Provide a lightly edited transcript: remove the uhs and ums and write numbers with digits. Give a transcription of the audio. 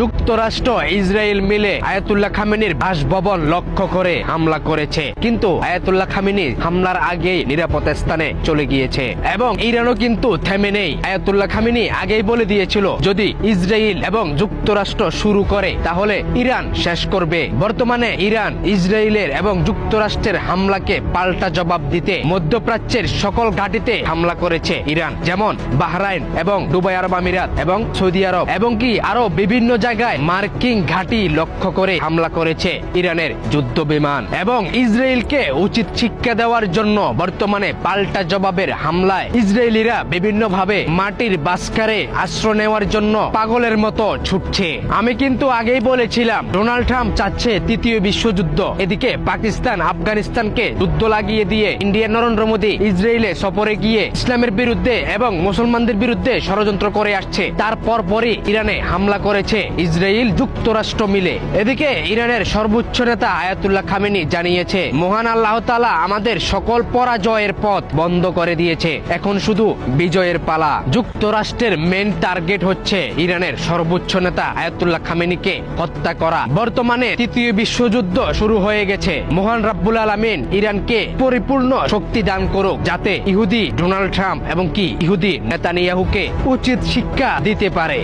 যুক্তরাষ্ট্র ইসরায়েল মিলে আয়াতুল্লাহ খামেনির বাসভবন লক্ষ্য করে হামলা করেছে, কিন্তু আয়াতুল্লাহ খামেনি হামলার আগেই নিরাপদ স্থানে চলে গিয়েছে। এবং ইরানও কিন্তু থেমে নেই। আয়াতুল্লাহ খামেনি আগেই বলে দিয়েছিল, যদি ইসরায়েল এবং যুক্তরাষ্ট্র শুরু করে তাহলে ইরান শেষ করবে। বর্তমানে ইরান ইসরায়েলের এবং যুক্তরাষ্ট্রের হামলাকে পাল্টা জবাব দিতে মধ্যপ্রাচ্যের সকল ঘাঁটিতে হামলা করেছে ইরান, যেমন বাহরাইন এবং দুবাই আরব আমিরাত এবং সৌদি আরব, এবং কি আরো বিভিন্ন জায়গায় মার্কিন ঘাঁটি লক্ষ্য করে হামলা করেছে ইরানের যুদ্ধ বিমান। এবং ইসরায়েলকে উচিত শিক্ষা দেওয়ার জন্য বর্তমানে পাল্টা জবাবের হামলায় ইসরায়েলিরা বিভিন্ন ভাবে মাটির বাস্কারে আশ্রয় নেওয়ার জন্য পাগলের মতো ছুটছে। আমি কিন্তু আগেই বলেছিলাম, ডোনাল্ড ট্রাম্প চাচ্ছে তৃতীয় বিশ্বযুদ্ধ। এদিকে পাকিস্তান আফগানিস্তানকে যুদ্ধ লাগিয়ে দিয়ে ইন্ডিয়া নরেন্দ্র মোদী ইসরায়েলে সফরে গিয়ে ইসলামের বিরুদ্ধে এবং মুসলমানদের বিরুদ্ধে ষড়যন্ত্র করে আসছে। তারপর পরই ইরানে হামলা করেছে ইসরায়েল যুক্তরাষ্ট্র মিলে। এদিকে ইরানের সর্বোচ্চ নেতা আয়াতুল্লাহ খামেনি জানিয়েছে, মহান আল্লাহ তাআলা আমাদের সকল পরাজয়ের পথ বন্ধ করে দিয়েছে, এখন শুধু বিজয়ের পালা। যুক্তরাষ্ট্রের মেন টার্গেট হচ্ছে ইরানের সর্বোচ্চ নেতা আয়াতুল্লাহ খামেনিকে হত্যা করা। বর্তমানে তৃতীয় বিশ্বযুদ্ধ শুরু হয়ে গেছে। মহান রাব্বুল আলামিন ইরানকে পরিপূর্ণ শক্তি দান করুক, যাতে ইহুদি ডোনাল্ড ট্রাম্প এবং কি ইহুদি নেতানিয়াহুকে উচিত শিক্ষা দিতে পারে।